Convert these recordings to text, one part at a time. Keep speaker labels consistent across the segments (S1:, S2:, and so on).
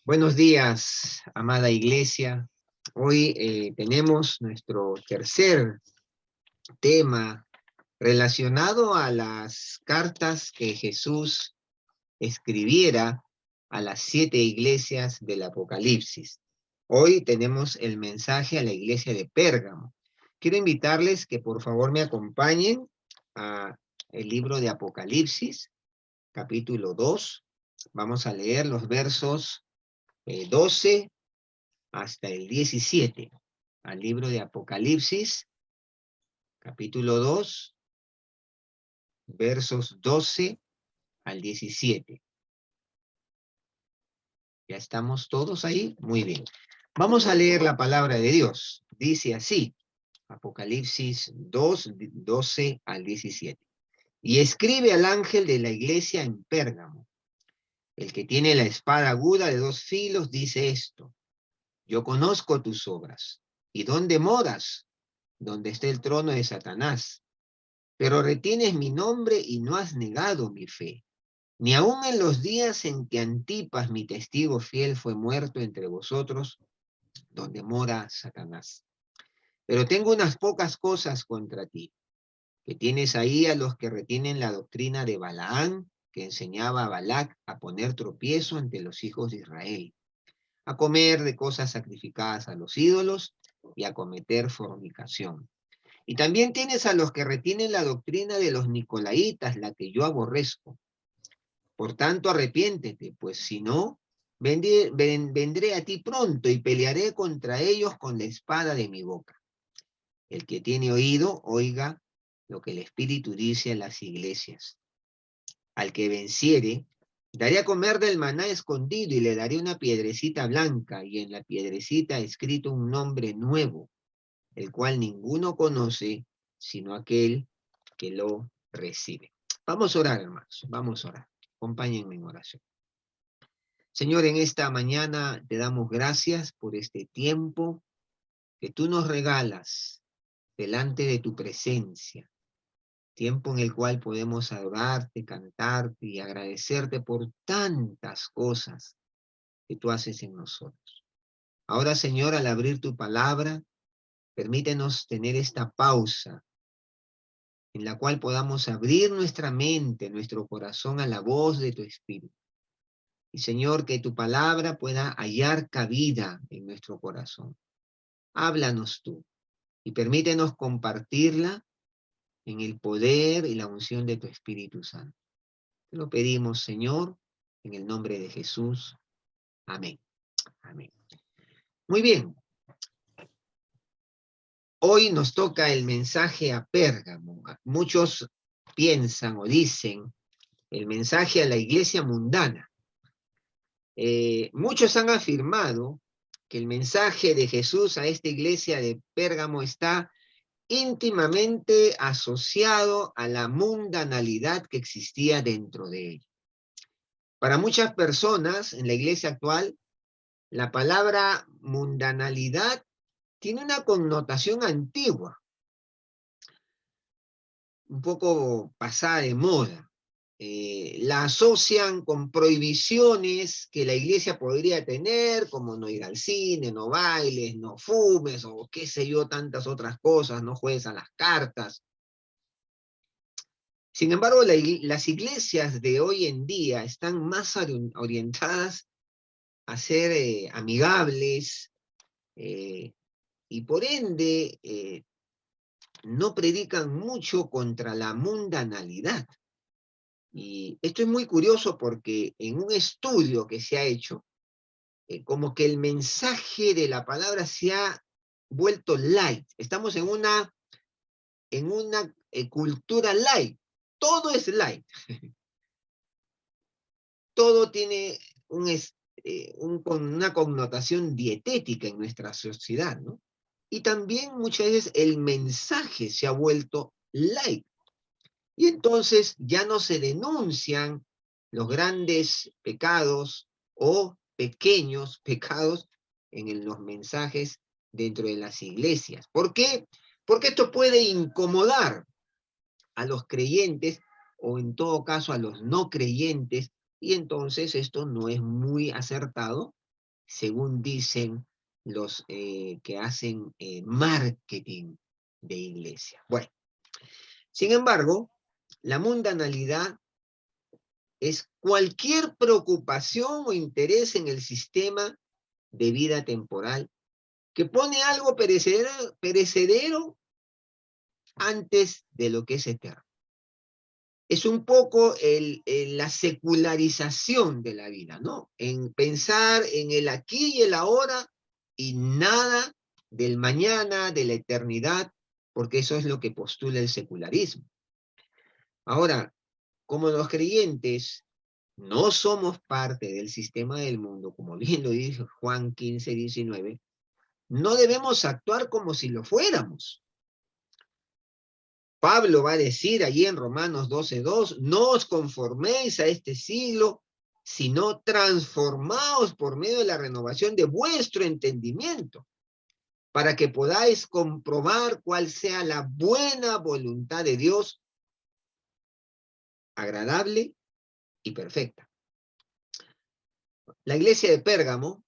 S1: Buenos días, amada iglesia. Hoy tenemos nuestro tercer tema relacionado a las cartas que Jesús escribiera a las 7 iglesias del Apocalipsis. Hoy tenemos el mensaje a la iglesia de Pérgamo. Quiero invitarles que por favor me acompañen a el libro de Apocalipsis, capítulo 2. Vamos a leer los versos 12 hasta el 17, al libro de Apocalipsis, capítulo 2, versos 12 al 17. ¿Ya estamos todos ahí? Muy bien. Vamos a leer la palabra de Dios. Dice así, Apocalipsis 2, 12 al 17. Y escribe al ángel de la iglesia en Pérgamo. El que tiene la espada aguda de 2 filos dice esto: yo conozco tus obras. ¿Y dónde moras? Donde está el trono de Satanás. Pero retienes mi nombre y no has negado mi fe, ni aun en los días en que Antipas, mi testigo fiel, fue muerto entre vosotros, donde mora Satanás. Pero tengo unas pocas cosas contra ti, que tienes ahí a los que retienen la doctrina de Balaán, que enseñaba a Balac a poner tropiezo ante los hijos de Israel, a comer de cosas sacrificadas a los ídolos y a cometer fornicación. Y también tienes a los que retienen la doctrina de los nicolaitas, la que yo aborrezco. Por tanto, arrepiéntete, pues si no, vendré a ti pronto y pelearé contra ellos con la espada de mi boca. El que tiene oído, oiga lo que el Espíritu dice a las iglesias. Al que venciere, daré a comer del maná escondido y le daré una piedrecita blanca, y en la piedrecita escrito un nombre nuevo, el cual ninguno conoce sino aquel que lo recibe. Vamos a orar, hermanos, vamos a orar. Acompáñenme en oración. Señor, en esta mañana te damos gracias por este tiempo que tú nos regalas delante de tu presencia, tiempo en el cual podemos adorarte, cantarte y agradecerte por tantas cosas que tú haces en nosotros. Ahora, Señor, al abrir tu palabra, permítenos tener esta pausa en la cual podamos abrir nuestra mente, nuestro corazón a la voz de tu Espíritu. Y Señor, que tu palabra pueda hallar cabida en nuestro corazón. Háblanos tú y permítenos compartirla en el poder y la unción de tu Espíritu Santo. Te lo pedimos, Señor, en el nombre de Jesús. Amén. Amén. Muy bien. Hoy nos toca el mensaje a Pérgamo. Muchos piensan o dicen el mensaje a la iglesia mundana. Muchos han afirmado que el mensaje de Jesús a esta iglesia de Pérgamo está íntimamente asociado a la mundanalidad que existía dentro de ella. Para muchas personas en la iglesia actual, la palabra mundanalidad tiene una connotación antigua, un poco pasada de moda. La asocian con prohibiciones que la iglesia podría tener, como no ir al cine, no bailes, no fumes, o qué sé yo, tantas otras cosas, no juegues a las cartas. Sin embargo, las iglesias de hoy en día están más orientadas a ser amigables, y por ende no predican mucho contra la mundanalidad. Y esto es muy curioso porque en un estudio que se ha hecho, como que el mensaje de la palabra se ha vuelto light. Estamos en una cultura light. Todo es light. Todo tiene una connotación dietética en nuestra sociedad, ¿no? Y también muchas veces el mensaje se ha vuelto light. Y entonces ya no se denuncian los grandes pecados o pequeños pecados en los mensajes dentro de las iglesias. ¿Por qué? Porque esto puede incomodar a los creyentes o en todo caso a los no creyentes, y entonces esto no es muy acertado según dicen los que hacen marketing de iglesia. Bueno, sin embargo, la mundanalidad es cualquier preocupación o interés en el sistema de vida temporal que pone algo perecedero antes de lo que es eterno. Es un poco la secularización de la vida, ¿no? En pensar en el aquí y el ahora y nada del mañana, de la eternidad, porque eso es lo que postula el secularismo. Ahora, como los creyentes no somos parte del sistema del mundo, como bien lo dice Juan 15:19, no debemos actuar como si lo fuéramos. Pablo va a decir allí en Romanos 12:2, no os conforméis a este siglo, sino transformaos por medio de la renovación de vuestro entendimiento, para que podáis comprobar cuál sea la buena voluntad de Dios, agradable y perfecta. La iglesia de Pérgamo,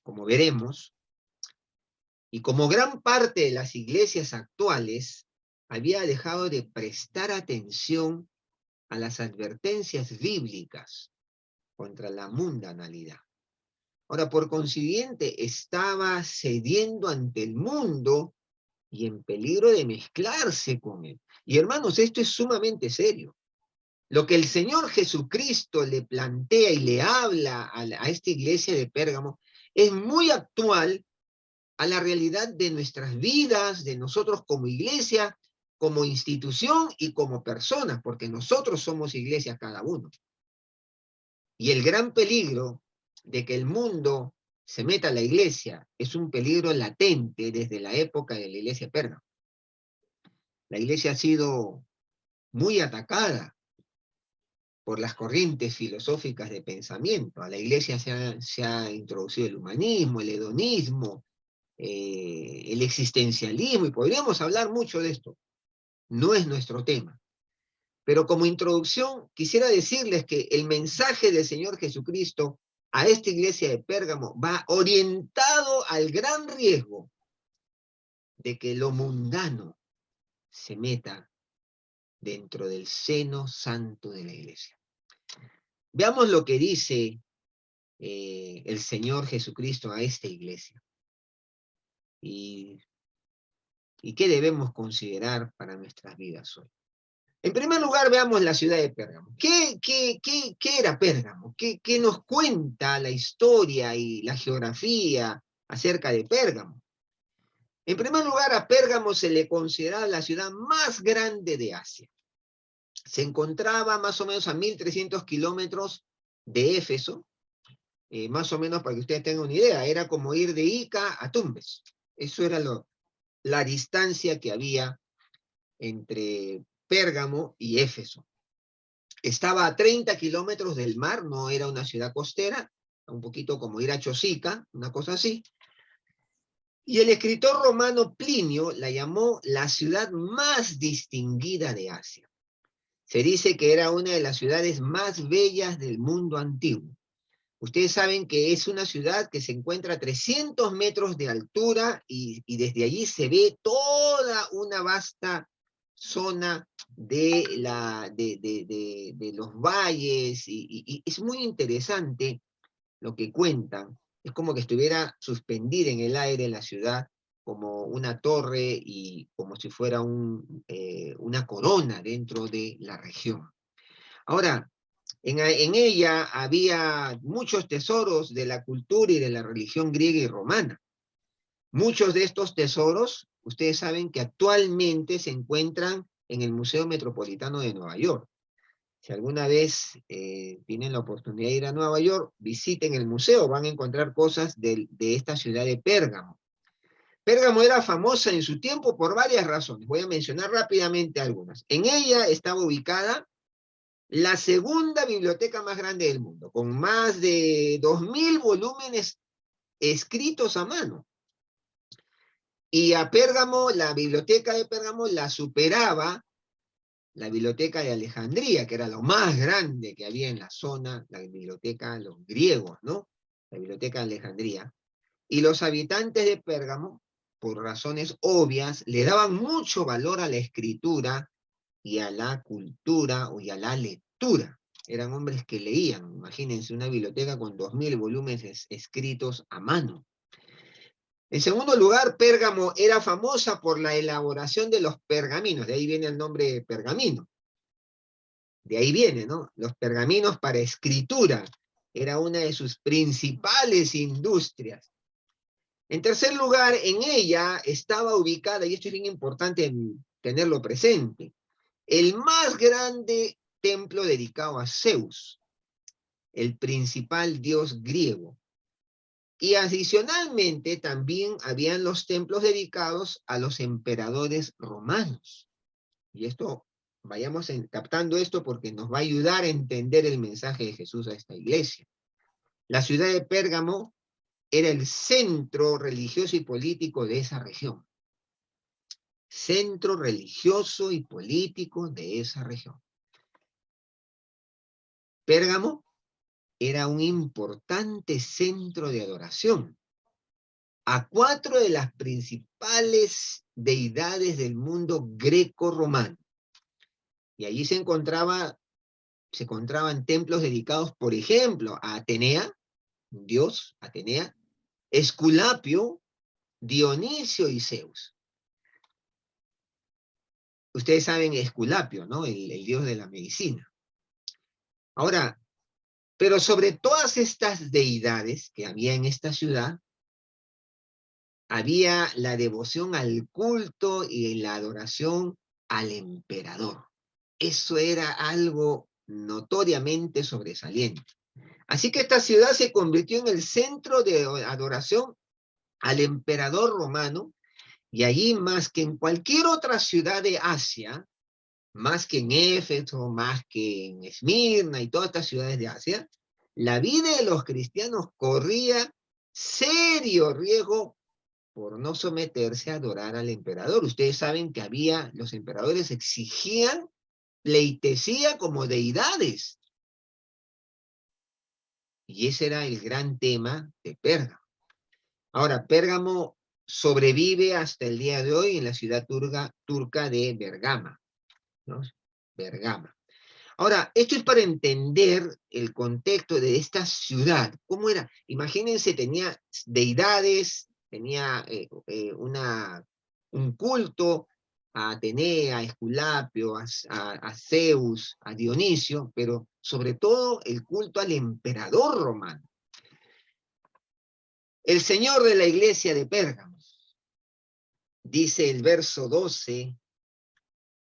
S1: como veremos, y como gran parte de las iglesias actuales, había dejado de prestar atención a las advertencias bíblicas contra la mundanalidad. Ahora, por consiguiente, estaba cediendo ante el mundo y en peligro de mezclarse con él. Y hermanos, esto es sumamente serio. Lo que el Señor Jesucristo le plantea y le habla a esta iglesia de Pérgamo es muy actual a la realidad de nuestras vidas, de nosotros como iglesia, como institución y como personas, porque nosotros somos iglesia cada uno. Y el gran peligro de que el mundo se meta a la iglesia es un peligro latente desde la época de la iglesia persa. La iglesia ha sido muy atacada por las corrientes filosóficas de pensamiento. A la iglesia se ha introducido el humanismo, el hedonismo, el existencialismo, y podríamos hablar mucho de esto. No es nuestro tema. Pero como introducción, quisiera decirles que el mensaje del Señor Jesucristo a esta iglesia de Pérgamo va orientado al gran riesgo de que lo mundano se meta dentro del seno santo de la iglesia. Veamos lo que dice el Señor Jesucristo a esta iglesia. Y qué debemos considerar para nuestras vidas hoy. En primer lugar, veamos la ciudad de Pérgamo. ¿Qué era Pérgamo? ¿Qué nos cuenta la historia y la geografía acerca de Pérgamo? En primer lugar, a Pérgamo se le considera la ciudad más grande de Asia. Se encontraba más o menos a 1.300 kilómetros de Éfeso, más o menos para que ustedes tengan una idea, era como ir de Ica a Tumbes. Eso era la distancia que había entre Pérgamo y Éfeso. Estaba a 30 kilómetros del mar, no era una ciudad costera, un poquito como ir a Chosica, una cosa así. Y el escritor romano Plinio la llamó la ciudad más distinguida de Asia. Se dice que era una de las ciudades más bellas del mundo antiguo. Ustedes saben que es una ciudad que se encuentra a 300 metros de altura y desde allí se ve toda una vasta zona de los valles y es muy interesante lo que cuentan. Es como que estuviera suspendida en el aire la ciudad como una torre y como si fuera una corona dentro de la región. Ahora, en ella había muchos tesoros de la cultura y de la religión griega y romana. Muchos de estos tesoros, ustedes saben que actualmente se encuentran en el Museo Metropolitano de Nueva York. Si alguna vez tienen la oportunidad de ir a Nueva York, visiten el museo, van a encontrar cosas de esta ciudad de Pérgamo. Pérgamo era famosa en su tiempo por varias razones. Voy a mencionar rápidamente algunas. En ella estaba ubicada la segunda biblioteca más grande del mundo, con más de 2.000 volúmenes escritos a mano. Y a Pérgamo, la biblioteca de Pérgamo la superaba la biblioteca de Alejandría, que era lo más grande que había en la zona, la biblioteca de los griegos, ¿no? la Biblioteca de Alejandría, y los habitantes de Pérgamo, por razones obvias, le daban mucho valor a la escritura y a la cultura y a la lectura. Eran hombres que leían, imagínense una biblioteca con 2000 volúmenes escritos a mano. En segundo lugar, Pérgamo era famosa por la elaboración de los pergaminos, de ahí viene el nombre pergamino. De ahí viene, ¿no? Los pergaminos para escritura. Era una de sus principales industrias. En tercer lugar, en ella estaba ubicada, y esto es bien importante tenerlo presente, el más grande templo dedicado a Zeus, el principal dios griego. Y adicionalmente también habían los templos dedicados a los emperadores romanos. Y esto, vayamos captando esto porque nos va a ayudar a entender el mensaje de Jesús a esta iglesia. La ciudad de Pérgamo era el centro religioso y político de esa región. Centro religioso y político de esa región. Pérgamo era un importante centro de adoración a 4 de las principales deidades del mundo greco-romano. Y allí se encontraban templos dedicados, por ejemplo, a Atenea, un dios, Atenea, Esculapio, Dionisio y Zeus. Ustedes saben Esculapio, ¿no? El dios de la medicina. Ahora, pero sobre todas estas deidades que había en esta ciudad, había la devoción al culto y la adoración al emperador. Eso era algo notoriamente sobresaliente. Así que esta ciudad se convirtió en el centro de adoración al emperador romano, y allí más que en cualquier otra ciudad de Asia, más que en Éfeso, más que en Esmirna y todas estas ciudades de Asia, la vida de los cristianos corría serio riesgo por no someterse a adorar al emperador. Ustedes saben que los emperadores exigían pleitesía como deidades. Y ese era el gran tema de Pérgamo. Ahora, Pérgamo sobrevive hasta el día de hoy en la ciudad turca de Bergama, ¿no? Bergama. Ahora, esto es para entender el contexto de esta ciudad. ¿Cómo era? Imagínense, tenía deidades, tenía un culto a Atenea, a Esculapio, a Zeus, a Dionisio, pero sobre todo el culto al emperador romano. El señor de la iglesia de Pérgamo, dice el verso 12,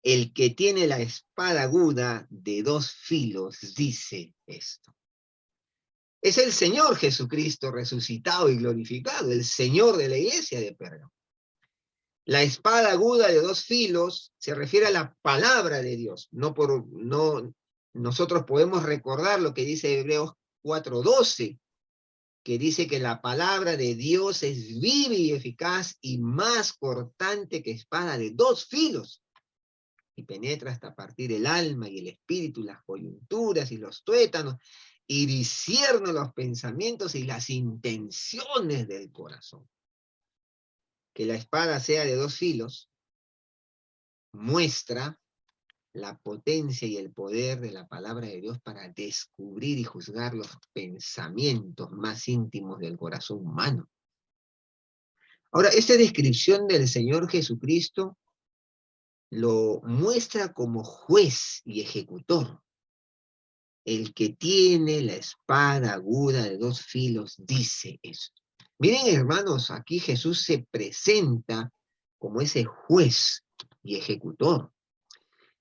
S1: el que tiene la espada aguda de 2 filos, dice esto. Es el Señor Jesucristo resucitado y glorificado, el Señor de la iglesia de Pérgamo. La espada aguda de 2 filos se refiere a la palabra de Dios. Nosotros podemos recordar lo que dice Hebreos 4:12, que dice que la palabra de Dios es viva y eficaz y más cortante que espada de 2 filos, y penetra hasta partir el alma y el espíritu, las coyunturas y los tuétanos, y discierne los pensamientos y las intenciones del corazón. Que la espada sea de 2 filos muestra la potencia y el poder de la palabra de Dios para descubrir y juzgar los pensamientos más íntimos del corazón humano. Ahora, esta descripción del Señor Jesucristo lo muestra como juez y ejecutor. El que tiene la espada aguda de 2 filos dice esto. Miren, hermanos, aquí Jesús se presenta como ese juez y ejecutor.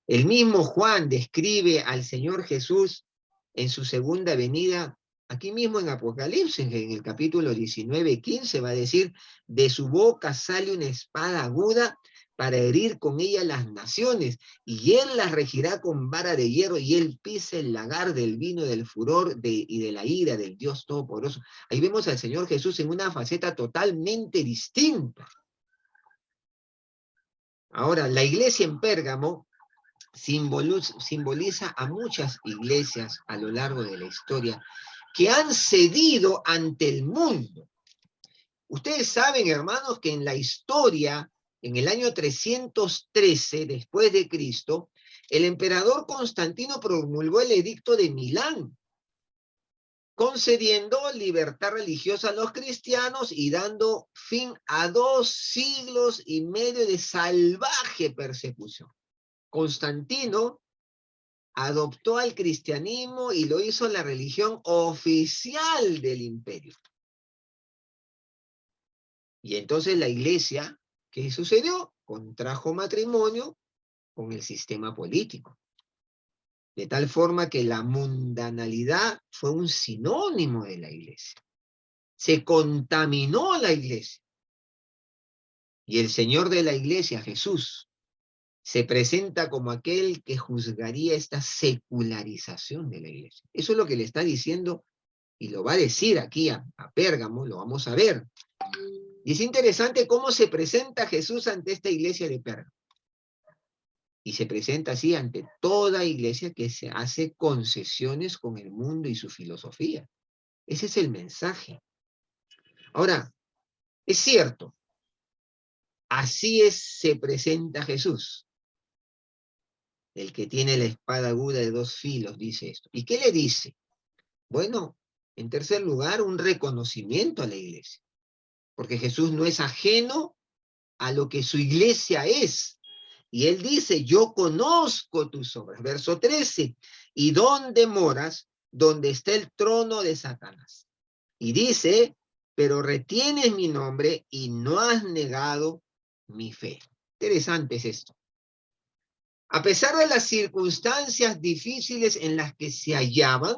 S1: El mismo Juan describe al Señor Jesús en su segunda venida, aquí mismo en Apocalipsis, en el capítulo 19:15, va a decir, de su boca sale una espada aguda para herir con ella las naciones, y él las regirá con vara de hierro, y él pisa el lagar del vino del furor y de la ira del Dios Todopoderoso. Ahí vemos al Señor Jesús en una faceta totalmente distinta. Ahora, la iglesia en Pérgamo simboliza a muchas iglesias a lo largo de la historia, que han cedido ante el mundo. Ustedes saben, hermanos, que en la historia, en el año 313 después de Cristo, el emperador Constantino promulgó el Edicto de Milán, concediendo libertad religiosa a los cristianos y dando fin a 2 siglos y medio de salvaje persecución. Constantino adoptó al cristianismo y lo hizo la religión oficial del imperio. Y entonces la iglesia, ¿qué sucedió? Contrajo matrimonio con el sistema político. De tal forma que la mundanalidad fue un sinónimo de la iglesia. Se contaminó la iglesia. Y el Señor de la iglesia, Jesús, se presenta como aquel que juzgaría esta secularización de la iglesia. Eso es lo que le está diciendo y lo va a decir aquí a Pérgamo, lo vamos a ver. Y es interesante cómo se presenta Jesús ante esta iglesia de Pérgamo. Y se presenta así ante toda iglesia que se hace concesiones con el mundo y su filosofía. Ese es el mensaje. Ahora, es cierto, se presenta Jesús. El que tiene la espada aguda de 2 filos, dice esto. ¿Y qué le dice? Bueno, en tercer lugar, un reconocimiento a la iglesia. Porque Jesús no es ajeno a lo que su iglesia es. Y él dice, yo conozco tus obras. Verso 13, ¿y dónde moras? Donde está el trono de Satanás. Y dice, pero retienes mi nombre y no has negado mi fe. Interesante es esto. A pesar de las circunstancias difíciles en las que se hallaban,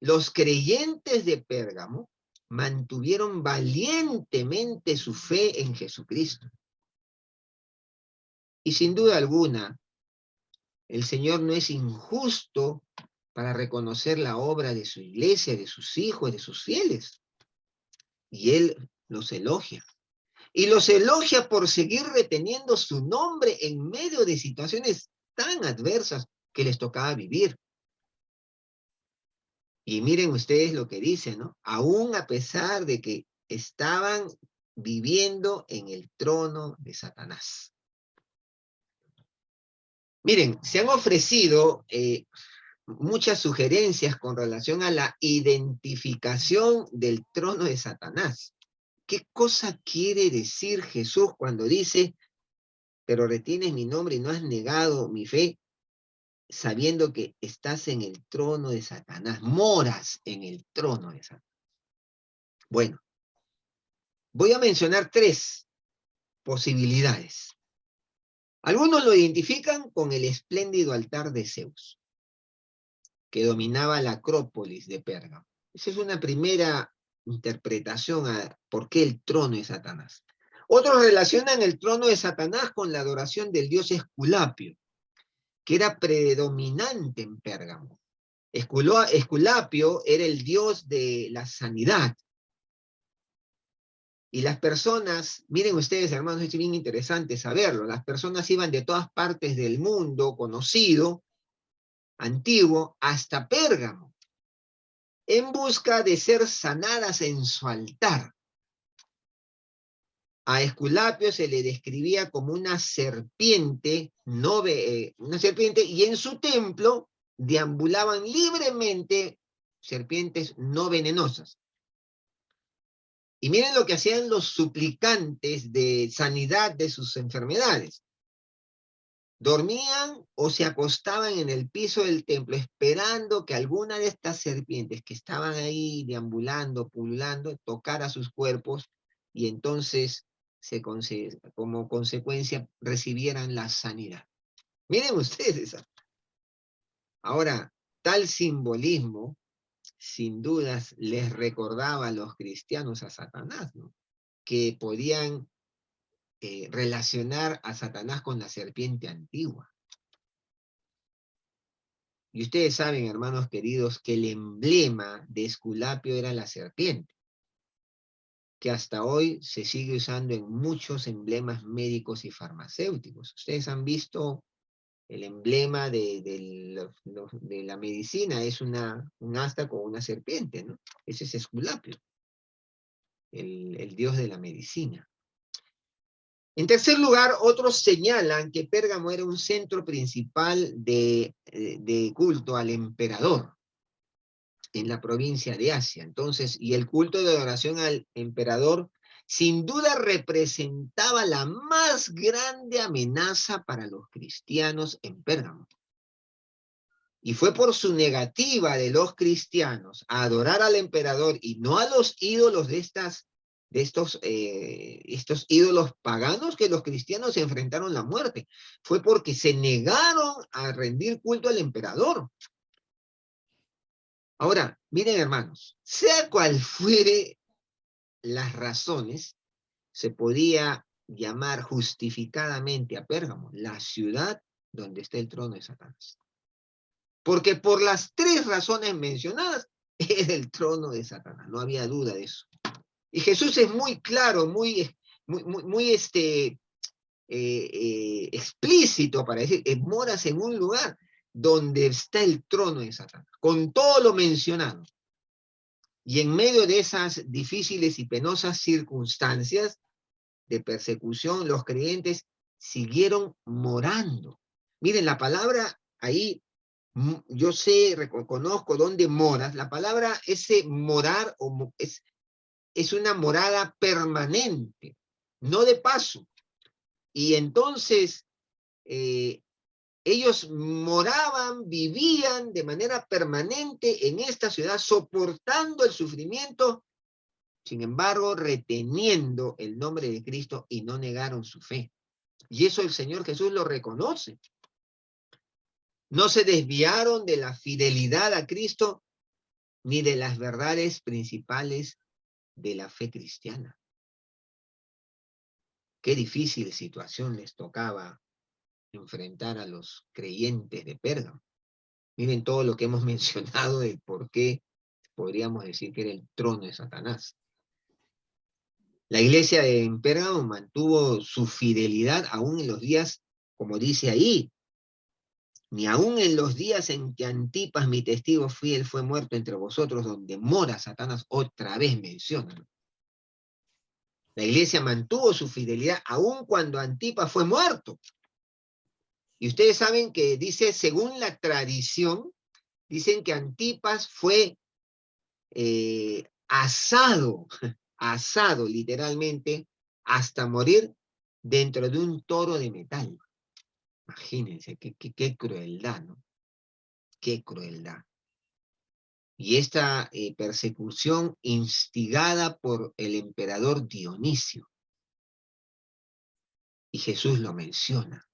S1: los creyentes de Pérgamo mantuvieron valientemente su fe en Jesucristo. Y sin duda alguna, el Señor no es injusto para reconocer la obra de su iglesia, de sus hijos, de sus fieles. Y Él los elogia. Y los elogia por seguir reteniendo su nombre en medio de situaciones tan adversas que les tocaba vivir. Y miren ustedes lo que dice, ¿no? Aún a pesar de que estaban viviendo en el trono de Satanás. Miren, se han ofrecido muchas sugerencias con relación a la identificación del trono de Satanás. ¿Qué cosa quiere decir Jesús cuando dice, pero retienes mi nombre y no has negado mi fe, sabiendo que estás en el trono de Satanás, moras en el trono de Satanás? Bueno, voy a mencionar 3 posibilidades. Algunos lo identifican con el espléndido altar de Zeus, que dominaba la Acrópolis de Pérgamo. Esa es una primera interpretación a por qué el trono de Satanás. Otros relacionan el trono de Satanás con la adoración del dios Esculapio, que era predominante en Pérgamo. Esculapio era el dios de la sanidad. Y las personas, miren ustedes, hermanos, es bien interesante saberlo, las personas iban de todas partes del mundo conocido, antiguo, hasta Pérgamo, en busca de ser sanadas en su altar. A Esculapio se le describía como una serpiente, una serpiente, y en su templo deambulaban libremente serpientes no venenosas. Y miren lo que hacían los suplicantes de sanidad de sus enfermedades. Dormían o se acostaban en el piso del templo esperando que alguna de estas serpientes que estaban ahí deambulando, pululando, tocara sus cuerpos y entonces como consecuencia recibieran la sanidad. Miren ustedes. Ahora, tal simbolismo sin dudas les recordaba a los cristianos a Satanás, ¿no? Que podían relacionar a Satanás con la serpiente antigua. Y ustedes saben, hermanos queridos, que el emblema de Esculapio era la serpiente, que hasta hoy se sigue usando en muchos emblemas médicos y farmacéuticos. Ustedes han visto El emblema de la medicina es un asta con una serpiente, ¿no? Ese es Esculapio, el dios de la medicina. En tercer lugar, otros señalan que Pérgamo era un centro principal de culto al emperador en la provincia de Asia. Entonces, y el culto de adoración al emperador sin duda representaba la más grande amenaza para los cristianos en Pérgamo. Y fue por su negativa de los cristianos a adorar al emperador y no a los ídolos de estos ídolos paganos que los cristianos se enfrentaron la muerte. Fue porque se negaron a rendir culto al emperador. Ahora, miren hermanos, sea cual fuere las razones, se podía llamar justificadamente a Pérgamo la ciudad donde está el trono de Satanás. Porque por las tres razones mencionadas, es el trono de Satanás, no había duda de eso. Y Jesús es muy claro, muy explícito para decir, moras en un lugar donde está el trono de Satanás, con todo lo mencionado. Y en medio de esas difíciles y penosas circunstancias de persecución, los creyentes siguieron morando. Miren, la palabra ahí, yo sé, reconozco dónde moras. La palabra ese morar es una morada permanente, no de paso. Y entonces ellos moraban, vivían de manera permanente en esta ciudad, soportando el sufrimiento, sin embargo, reteniendo el nombre de Cristo y no negaron su fe. Y eso el Señor Jesús lo reconoce. No se desviaron de la fidelidad a Cristo ni de las verdades principales de la fe cristiana. Qué difícil situación les tocaba enfrentar a los creyentes de Pérgamo. Miren todo lo que hemos mencionado de por qué podríamos decir que era el trono de Satanás. La iglesia en Pérgamo mantuvo su fidelidad aún en los días, como dice ahí, ni aún en los días en que Antipas, mi testigo fiel, fue muerto entre vosotros, donde mora Satanás, otra vez menciona. La iglesia mantuvo su fidelidad aún cuando Antipas fue muerto. Y ustedes saben que dice, según la tradición, dicen que Antipas fue asado literalmente, hasta morir dentro de un toro de metal. Imagínense, qué crueldad, ¿no? Qué crueldad. Y esta persecución instigada por el emperador Dionisio. Y Jesús lo menciona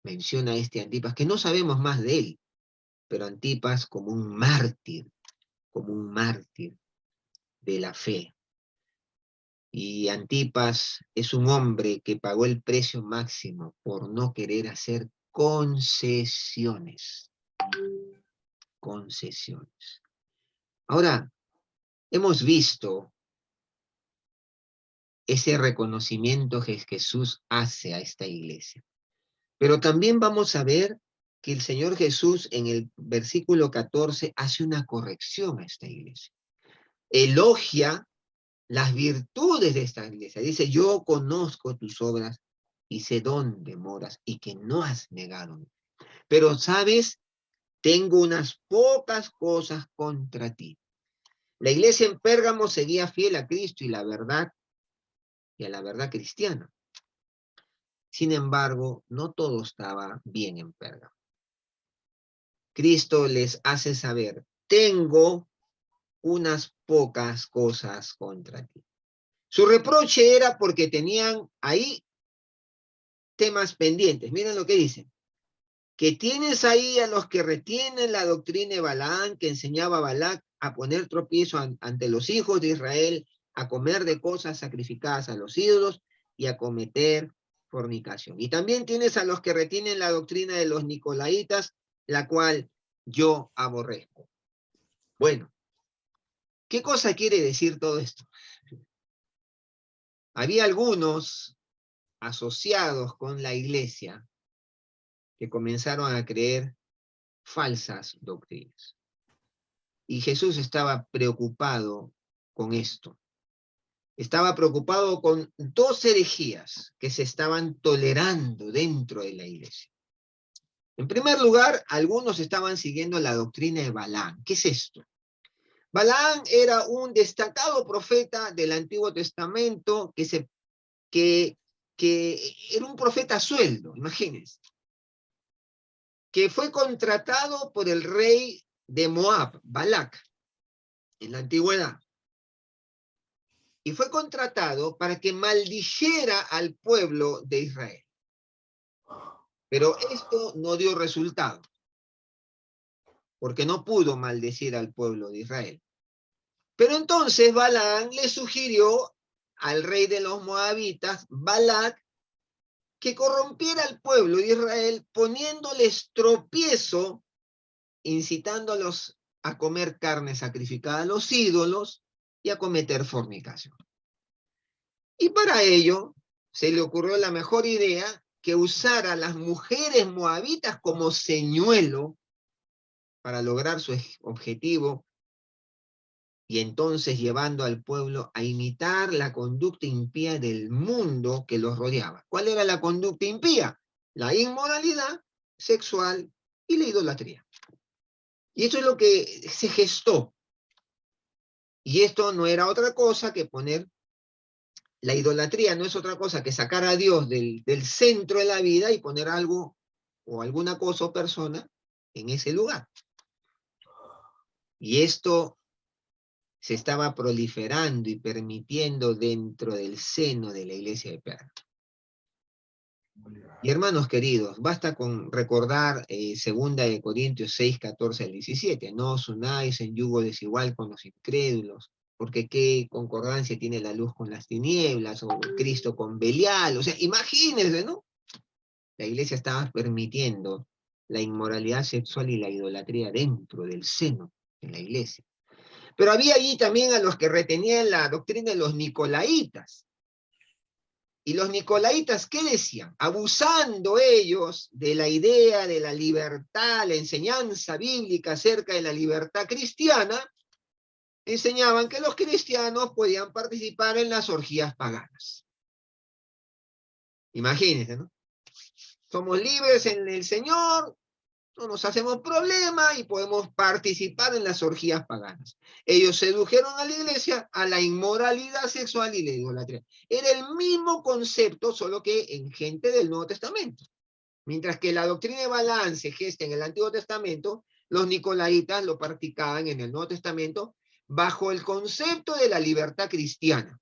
S1: a este Antipas, que no sabemos más de él, pero Antipas como un mártir de la fe. Y Antipas es un hombre que pagó el precio máximo por no querer hacer concesiones. Concesiones. Ahora, hemos visto ese reconocimiento que Jesús hace a esta iglesia. Pero también vamos a ver que el Señor Jesús en el versículo 14 hace una corrección a esta iglesia. Elogia las virtudes de esta iglesia. Dice, yo conozco tus obras y sé dónde moras y que no has negado. Pero, ¿sabes? Tengo unas pocas cosas contra ti. La iglesia en Pérgamo seguía fiel a Cristo y la verdad, y a la verdad cristiana. Sin embargo, no todo estaba bien en Pérgamo. Cristo les hace saber, tengo unas pocas cosas contra ti. Su reproche era porque tenían ahí temas pendientes. Miren lo que dicen. Que tienes ahí a los que retienen la doctrina de Balaam, que enseñaba a Balac a poner tropiezo ante los hijos de Israel, a comer de cosas sacrificadas a los ídolos y a cometer fornicación. Y también tienes a los que retienen la doctrina de los nicolaitas, la cual yo aborrezco. Bueno, ¿qué cosa quiere decir todo esto? Había algunos asociados con la iglesia que comenzaron a creer falsas doctrinas. Y Jesús estaba preocupado con esto. Estaba preocupado con dos herejías que se estaban tolerando dentro de la iglesia. En primer lugar, algunos estaban siguiendo la doctrina de Balaam. ¿Qué es esto? Balaam era un destacado profeta del Antiguo Testamento que era un profeta a sueldo, imagínense, que fue contratado por el rey de Moab, Balac, en la antigüedad. Y fue contratado para que maldijera al pueblo de Israel. Pero esto no dio resultado, porque no pudo maldecir al pueblo de Israel. Pero entonces Balaam le sugirió al rey de los moabitas, Balac, que corrompiera al pueblo de Israel poniéndoles tropiezo, incitándolos a comer carne sacrificada a los ídolos y a cometer fornicación. Y para ello se le ocurrió la mejor idea, que usar a las mujeres moabitas como señuelo para lograr su objetivo, y entonces llevando al pueblo a imitar la conducta impía del mundo que los rodeaba. ¿Cuál era la conducta impía? La inmoralidad sexual y la idolatría. Y esto es lo que se gestó. Y esto no era otra cosa que poner, la idolatría no es otra cosa que sacar a Dios del centro de la vida y poner algo o alguna cosa o persona en ese lugar. Y esto se estaba proliferando y permitiendo dentro del seno de la iglesia de Pérgamo. Y hermanos queridos, basta con recordar 2 de Corintios 6, 14 al 17. No os unáis en yugo desigual con los incrédulos, porque qué concordancia tiene la luz con las tinieblas, o Cristo con Belial. O sea, imagínense, ¿no? La iglesia estaba permitiendo la inmoralidad sexual y la idolatría dentro del seno de la iglesia. Pero había allí también a los que retenían la doctrina de los nicolaitas. Y los nicolaitas, ¿qué decían? Abusando ellos de la idea de la libertad, la enseñanza bíblica acerca de la libertad cristiana, enseñaban que los cristianos podían participar en las orgías paganas. Imagínense, ¿no? Somos libres en el Señor, no nos hacemos problema y podemos participar en las orgías paganas. Ellos sedujeron a la iglesia a la inmoralidad sexual y la idolatría. Era el mismo concepto, solo que en gente del Nuevo Testamento. Mientras que la doctrina de Balaam se gesta en el Antiguo Testamento, los nicolaitas lo practicaban en el Nuevo Testamento bajo el concepto de la libertad cristiana.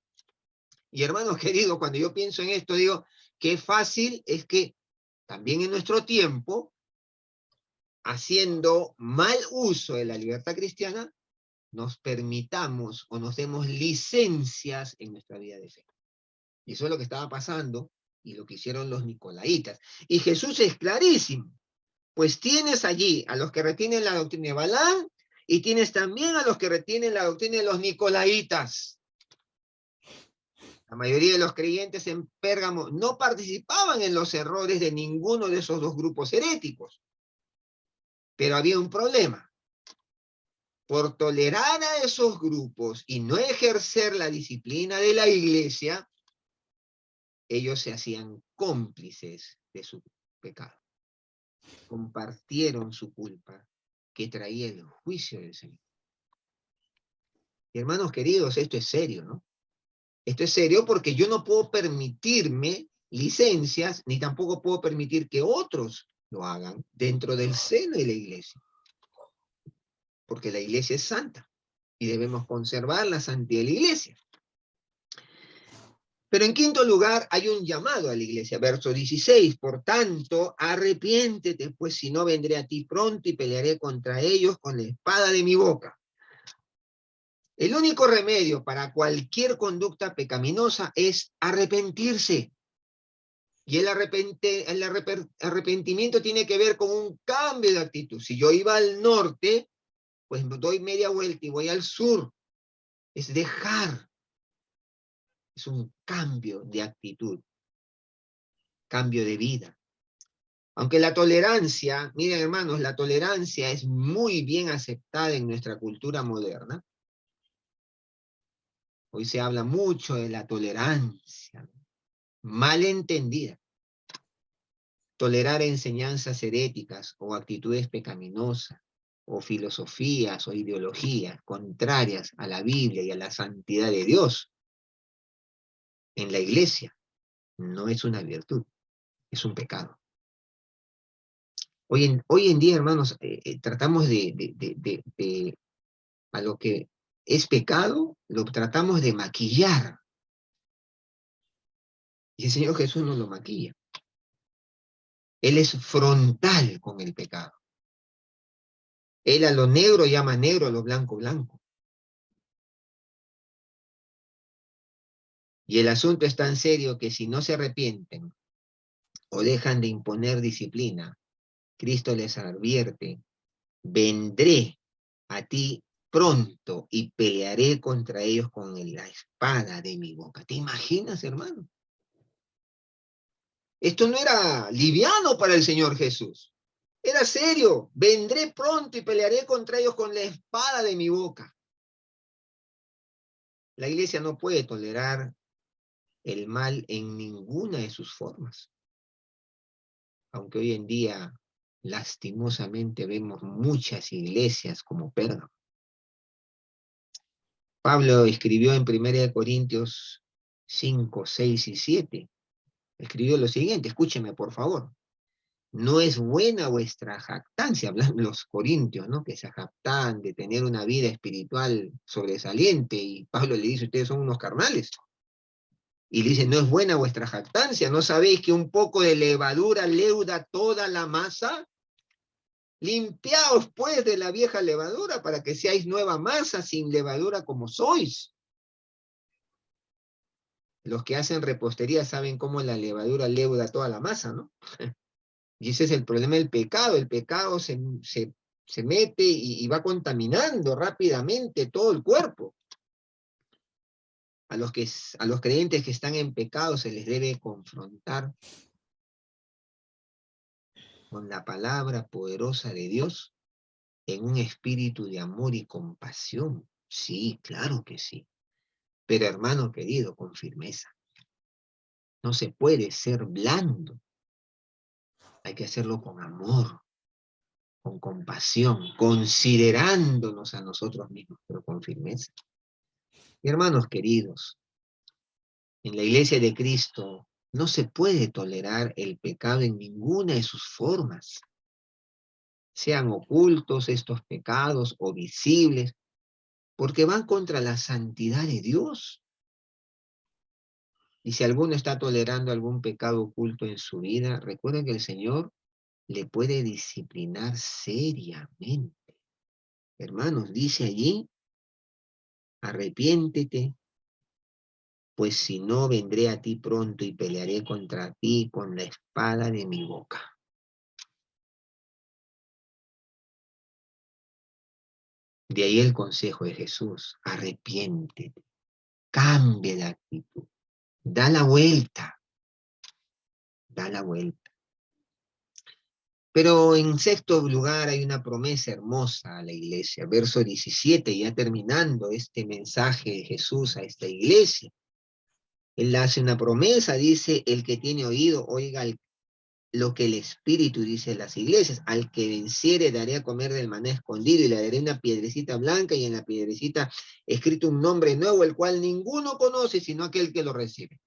S1: Y hermanos queridos, cuando yo pienso en esto, digo, qué fácil es que también en nuestro tiempo, haciendo mal uso de la libertad cristiana, nos permitamos o nos demos licencias en nuestra vida de fe. Y eso es lo que estaba pasando y lo que hicieron los nicolaitas. Y Jesús es clarísimo, pues tienes allí a los que retienen la doctrina de Balaam y tienes también a los que retienen la doctrina de los nicolaitas. La mayoría de los creyentes en Pérgamo no participaban en los errores de ninguno de esos dos grupos heréticos. Pero había un problema. Por tolerar a esos grupos y no ejercer la disciplina de la iglesia, ellos se hacían cómplices de su pecado. Compartieron su culpa que traía el juicio del Señor. Y hermanos queridos, esto es serio, ¿no? Esto es serio porque yo no puedo permitirme licencias, ni tampoco puedo permitir que otros lo hagan dentro del seno de la iglesia. Porque la iglesia es santa y debemos conservar la santidad de la iglesia. Pero en quinto lugar hay un llamado a la iglesia, verso 16, por tanto, arrepiéntete, pues si no vendré a ti pronto y pelearé contra ellos con la espada de mi boca. El único remedio para cualquier conducta pecaminosa es arrepentirse. Y el arrepentimiento tiene que ver con un cambio de actitud. Si yo iba al norte, pues doy media vuelta y voy al sur. Es dejar. Es un cambio de actitud, cambio de vida. Aunque la tolerancia, miren hermanos, la tolerancia es muy bien aceptada en nuestra cultura moderna. Hoy se habla mucho de la tolerancia, mal entendida. Tolerar enseñanzas heréticas o actitudes pecaminosas, o filosofías o ideologías contrarias a la Biblia y a la santidad de Dios en la iglesia, no es una virtud, es un pecado. Hoy en día, hermanos, tratamos a lo que es pecado, lo tratamos de maquillar. Y el Señor Jesús no lo maquilla. Él es frontal con el pecado. Él a lo negro llama negro, a lo blanco, blanco. Y el asunto es tan serio que si no se arrepienten o dejan de imponer disciplina, Cristo les advierte: vendré a ti pronto y pelearé contra ellos con la espada de mi boca. ¿Te imaginas, hermano? Esto no era liviano para el Señor Jesús. Era serio. Vendré pronto y pelearé contra ellos con la espada de mi boca. La iglesia no puede tolerar el mal en ninguna de sus formas. Aunque hoy en día, lastimosamente, vemos muchas iglesias como Pérgamo. Pablo escribió en 1 Corintios 5, 6 y 7. Escribió lo siguiente, escúcheme por favor. No es buena vuestra jactancia, hablan los corintios, ¿no? Que se jactan de tener una vida espiritual sobresaliente, y Pablo le dice: ustedes son unos carnales. Y le dice: no es buena vuestra jactancia, ¿no sabéis que un poco de levadura leuda toda la masa? Limpiaos pues de la vieja levadura para que seáis nueva masa sin levadura como sois. Los que hacen repostería saben cómo la levadura leuda toda la masa, ¿no? Y ese es el problema del pecado. El pecado se mete y va contaminando rápidamente todo el cuerpo. A los creyentes que están en pecado se les debe confrontar con la palabra poderosa de Dios en un espíritu de amor y compasión. Sí, claro que sí. Pero hermano querido, con firmeza. No se puede ser blando. Hay que hacerlo con amor, con compasión, considerándonos a nosotros mismos, pero con firmeza. Y hermanos queridos, en la iglesia de Cristo no se puede tolerar el pecado en ninguna de sus formas, sean ocultos estos pecados o visibles, porque van contra la santidad de Dios. Y si alguno está tolerando algún pecado oculto en su vida, recuerden que el Señor le puede disciplinar seriamente. Hermanos, dice allí: arrepiéntete, pues si no, vendré a ti pronto y pelearé contra ti con la espada de mi boca. De ahí el consejo de Jesús: arrepiéntete, cambia de actitud, da la vuelta, da la vuelta. Pero en sexto lugar hay una promesa hermosa a la iglesia. Verso 17, ya terminando este mensaje de Jesús a esta iglesia. Él hace una promesa, dice: el que tiene oído, oiga lo que el Espíritu dice a las iglesias. Al que venciere daré a comer del maná escondido, y le daré una piedrecita blanca, y en la piedrecita escrito un nombre nuevo, el cual ninguno conoce sino aquel que lo recibe.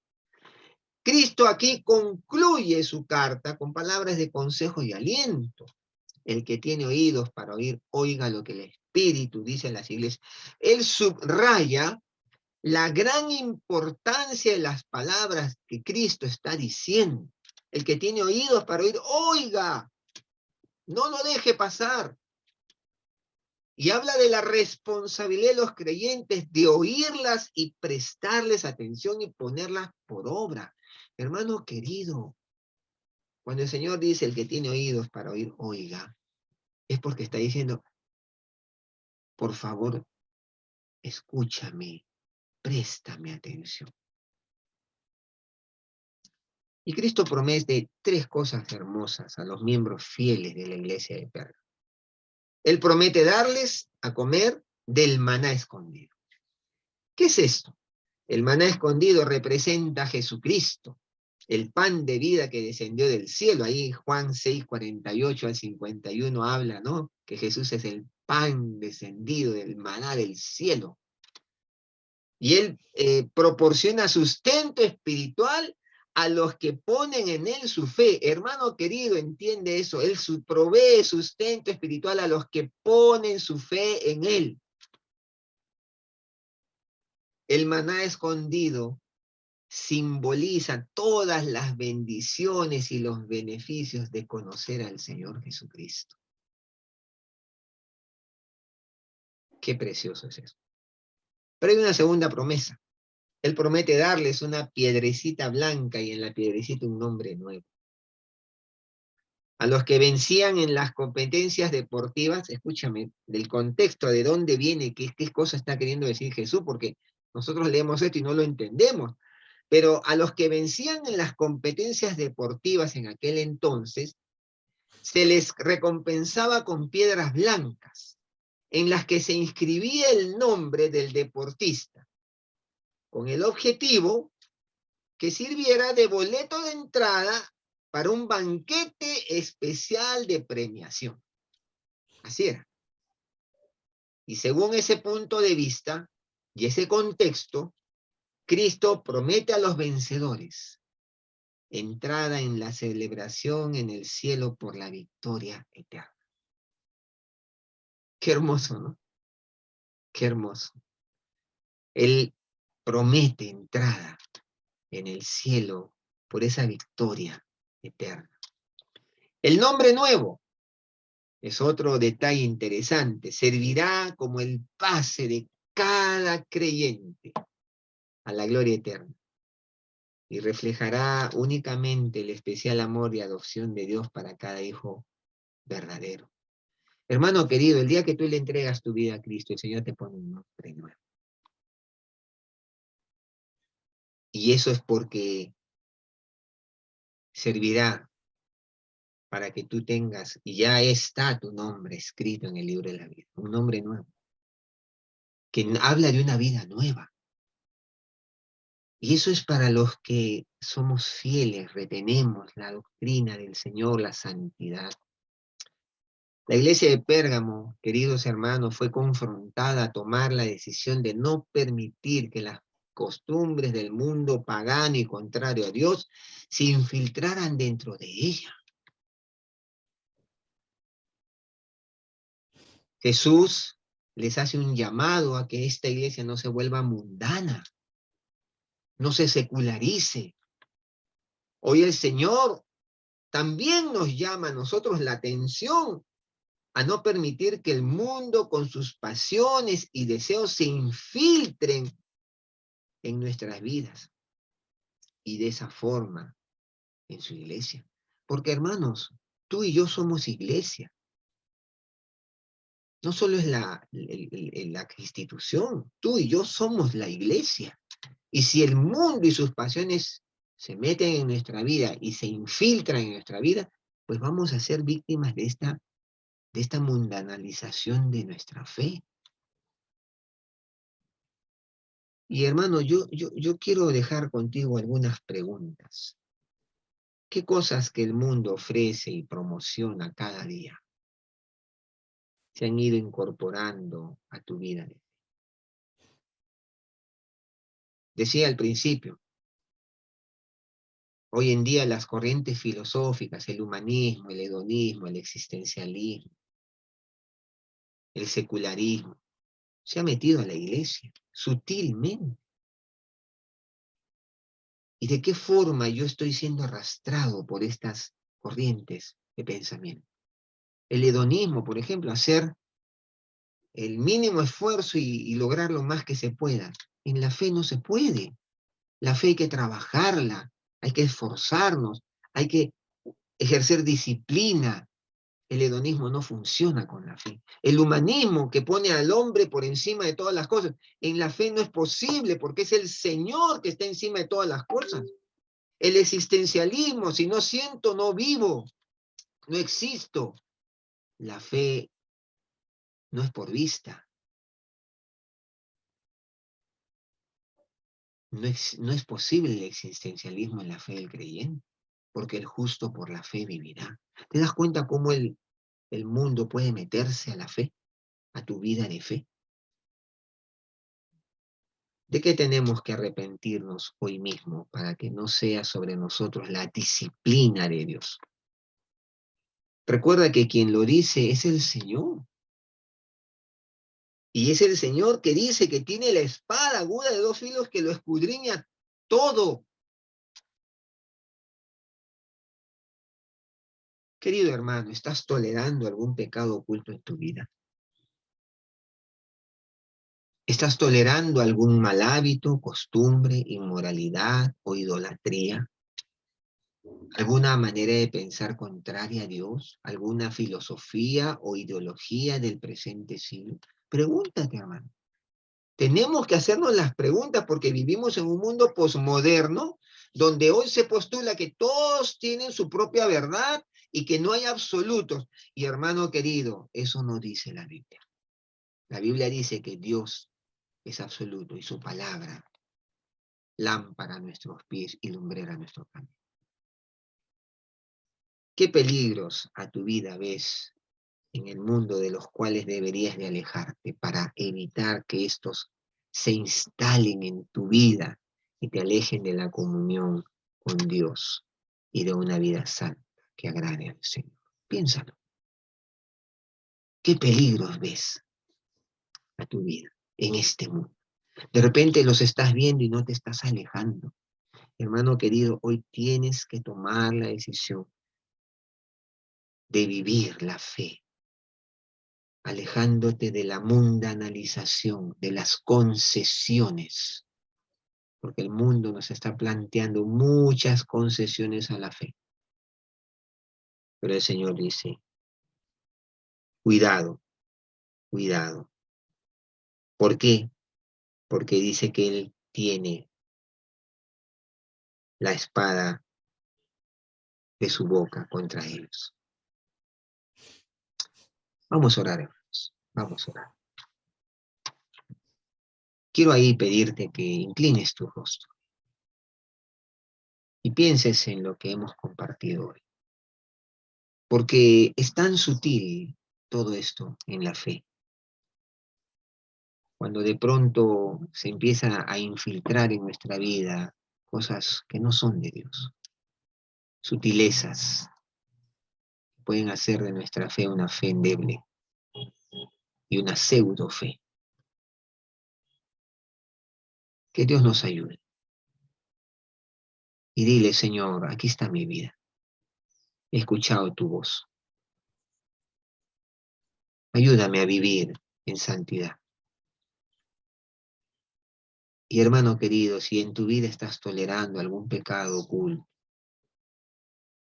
S1: Cristo aquí concluye su carta con palabras de consejo y aliento. El que tiene oídos para oír, oiga lo que el Espíritu dice a las iglesias. Él subraya la gran importancia de las palabras que Cristo está diciendo. El que tiene oídos para oír, oiga, no lo deje pasar. Y habla de la responsabilidad de los creyentes de oírlas y prestarles atención y ponerlas por obra. Hermano querido, cuando el Señor dice: el que tiene oídos para oír, oiga, es porque está diciendo: por favor, escúchame, préstame atención. Y Cristo promete tres cosas hermosas a los miembros fieles de la iglesia de Pérgamo. Él promete darles a comer del maná escondido. ¿Qué es esto? El maná escondido representa a Jesucristo, el pan de vida que descendió del cielo. Ahí Juan 6, 48 al 51 habla, ¿no? Que Jesús es el pan descendido del maná del cielo. Y Él proporciona sustento espiritual a los que ponen en Él su fe. Hermano querido, entiende eso. Él provee sustento espiritual a los que ponen su fe en Él. El maná escondido simboliza todas las bendiciones y los beneficios de conocer al Señor Jesucristo. Qué precioso es eso. Pero hay una segunda promesa. Él promete darles una piedrecita blanca y en la piedrecita un nombre nuevo. A los que vencían en las competencias deportivas, escúchame, del contexto, de dónde viene, qué cosa está queriendo decir Jesús, porque nosotros leemos esto y no lo entendemos. Pero a los que vencían en las competencias deportivas en aquel entonces, se les recompensaba con piedras blancas, en las que se inscribía el nombre del deportista, con el objetivo que sirviera de boleto de entrada para un banquete especial de premiación. Así era. Y según ese punto de vista y ese contexto, Cristo promete a los vencedores entrada en la celebración en el cielo por la victoria eterna. Qué hermoso, ¿no? Qué hermoso. Él promete entrada en el cielo por esa victoria eterna. El nombre nuevo es otro detalle interesante. Servirá como el pase de cada creyente a la gloria eterna y reflejará únicamente el especial amor y adopción de Dios para cada hijo verdadero. Hermano querido, el día que tú le entregas tu vida a Cristo, el Señor te pone un nombre nuevo. Y eso es porque servirá para que tú tengas, y ya está tu nombre escrito en el libro de la vida, un nombre nuevo, que habla de una vida nueva. Y eso es para los que somos fieles, retenemos la doctrina del Señor, la santidad. La iglesia de Pérgamo, queridos hermanos, fue confrontada a tomar la decisión de no permitir que las costumbres del mundo pagano y contrario a Dios se infiltraran dentro de ella. Jesús les hace un llamado a que esta iglesia no se vuelva mundana, no se secularice. Hoy el Señor también nos llama a nosotros la atención a no permitir que el mundo con sus pasiones y deseos se infiltren en nuestras vidas y de esa forma en su iglesia. Porque hermanos, tú y yo somos iglesia. No solo es la institución, tú y yo somos la iglesia. Y si el mundo y sus pasiones se meten en nuestra vida y se infiltran en nuestra vida, pues vamos a ser víctimas de esta mundanalización de nuestra fe. Y hermano, yo quiero dejar contigo algunas preguntas. ¿Qué cosas que el mundo ofrece y promociona cada día se han ido incorporando a tu vida? Decía al principio, hoy en día las corrientes filosóficas, el humanismo, el hedonismo, el existencialismo, el secularismo, se ha metido a la iglesia sutilmente. ¿Y de qué forma yo estoy siendo arrastrado por estas corrientes de pensamiento? El hedonismo, por ejemplo, hacer el mínimo esfuerzo y lograr lo más que se pueda. En la fe no se puede. La fe hay que trabajarla, hay que esforzarnos, hay que ejercer disciplina. El hedonismo no funciona con la fe. El humanismo que pone al hombre por encima de todas las cosas, en la fe no es posible porque es el Señor que está encima de todas las cosas. El existencialismo, si no siento, no vivo, no existo. La fe no es por vista. No es posible el existencialismo en la fe del creyente, porque el justo por la fe vivirá. ¿Te das cuenta cómo el mundo puede meterse a la fe, a tu vida de fe? ¿De qué tenemos que arrepentirnos hoy mismo para que no sea sobre nosotros la disciplina de Dios? Recuerda que quien lo dice es el Señor. Y es el Señor que dice que tiene la espada aguda de dos filos que lo escudriña todo. Querido hermano, ¿estás tolerando algún pecado oculto en tu vida? ¿Estás tolerando algún mal hábito, costumbre, inmoralidad o idolatría? ¿Alguna manera de pensar contraria a Dios? ¿Alguna filosofía o ideología del presente siglo? Pregúntate, hermano. Tenemos que hacernos las preguntas porque vivimos en un mundo posmoderno donde hoy se postula que todos tienen su propia verdad y que no hay absolutos. Y hermano querido, eso no dice la Biblia. La Biblia dice que Dios es absoluto y su palabra, lámpara a nuestros pies y lumbrera a nuestro camino. ¿Qué peligros a tu vida ves en el mundo de los cuales deberías de alejarte para evitar que estos se instalen en tu vida y te alejen de la comunión con Dios y de una vida santa que agrade al Señor? Piénsalo. ¿Qué peligros ves a tu vida en este mundo? De repente los estás viendo y no te estás alejando. Hermano querido, hoy tienes que tomar la decisión de vivir la fe, alejándote de la mundanalización, de las concesiones, porque el mundo nos está planteando muchas concesiones a la fe. Pero el Señor dice, cuidado, cuidado. ¿Por qué? Porque dice que Él tiene la espada de su boca contra ellos. Vamos a orar, hermanos. Vamos a orar. Quiero ahí pedirte que inclines tu rostro y pienses en lo que hemos compartido hoy. Porque es tan sutil todo esto en la fe. Cuando de pronto se empieza a infiltrar en nuestra vida cosas que no son de Dios, sutilezas que pueden hacer de nuestra fe una fe endeble y una pseudo fe. Que Dios nos ayude. Y dile, Señor, aquí está mi vida. He escuchado tu voz. Ayúdame a vivir en santidad. Y hermano querido, si en tu vida estás tolerando algún pecado oculto,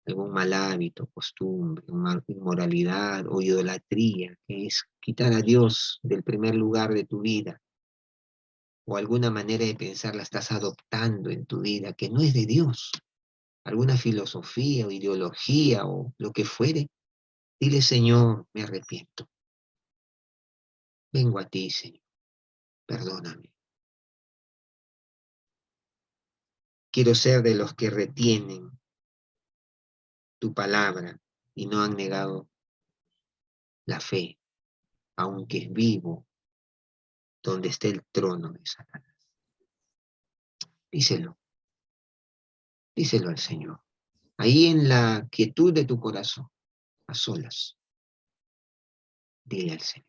S1: algún mal hábito, costumbre, inmoralidad o idolatría, que es quitar a Dios del primer lugar de tu vida, o alguna manera de pensar la estás adoptando en tu vida que no es de Dios, alguna filosofía o ideología o lo que fuere, dile, Señor, me arrepiento. Vengo a ti, Señor, perdóname. Quiero ser de los que retienen tu palabra y no han negado la fe, aunque es vivo donde esté el trono de Satanás. Díselo, díselo al Señor. Ahí en la quietud de tu corazón, a solas, dile al Señor.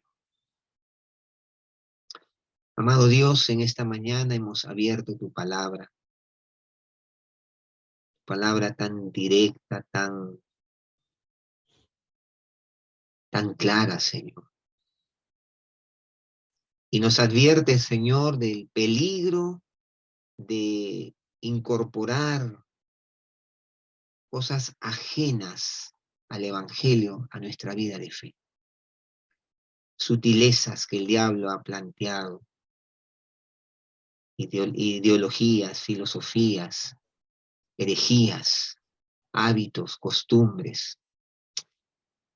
S1: Amado Dios, en esta mañana hemos abierto tu palabra tan directa, tan clara, Señor. Y nos advierte, Señor, del peligro de incorporar cosas ajenas al Evangelio, a nuestra vida de fe. Sutilezas que el diablo ha planteado, ideologías, filosofías, herejías, hábitos, costumbres.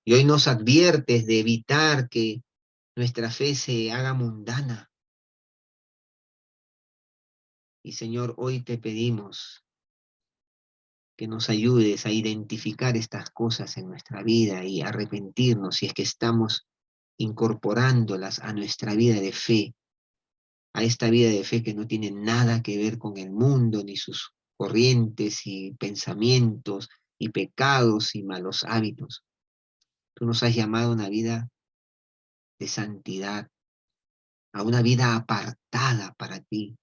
S1: Y hoy nos adviertes de evitar que nuestra fe se haga mundana. Y Señor, hoy te pedimos que nos ayudes a identificar estas cosas en nuestra vida y arrepentirnos si es que estamos incorporándolas a nuestra vida de fe, a esta vida de fe que no tiene nada que ver con el mundo, ni sus corrientes y pensamientos y pecados y malos hábitos. Tú nos has llamado a una vida de santidad, a una vida apartada para ti,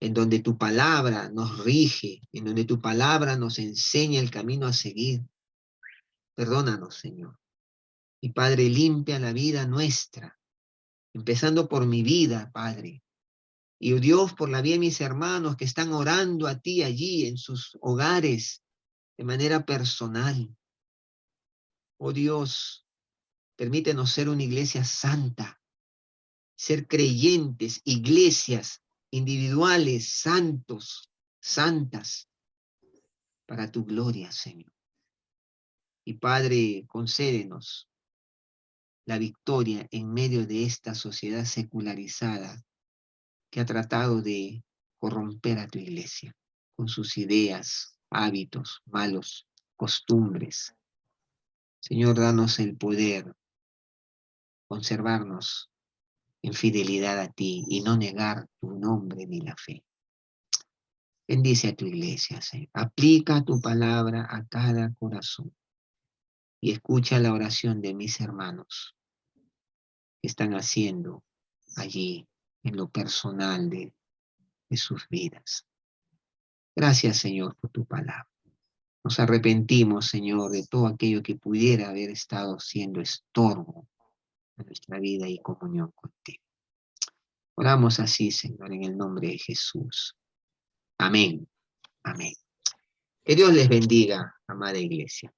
S1: en donde tu palabra nos rige, en donde tu palabra nos enseña el camino a seguir. Perdónanos, Señor. Y Padre, limpia la vida nuestra, empezando por mi vida, Padre. Y oh Dios, por la vida de mis hermanos que están orando a ti allí en sus hogares de manera personal. Oh Dios, permítenos ser una iglesia santa, ser creyentes, iglesias individuales, santos, santas, para tu gloria, Señor. Y Padre, concédenos la victoria en medio de esta sociedad secularizada que ha tratado de corromper a tu iglesia con sus ideas, hábitos, malos, costumbres. Señor, danos el poder, conservarnos en fidelidad a ti y no negar tu nombre ni la fe. Bendice a tu iglesia, Señor. Aplica tu palabra a cada corazón y escucha la oración de mis hermanos que están haciendo allí en lo personal de sus vidas. Gracias, Señor, por tu palabra. Nos arrepentimos, Señor, de todo aquello que pudiera haber estado siendo estorbo en nuestra vida y comunión contigo. Oramos así, Señor, en el nombre de Jesús. Amén. Amén. Que Dios les bendiga, amada iglesia.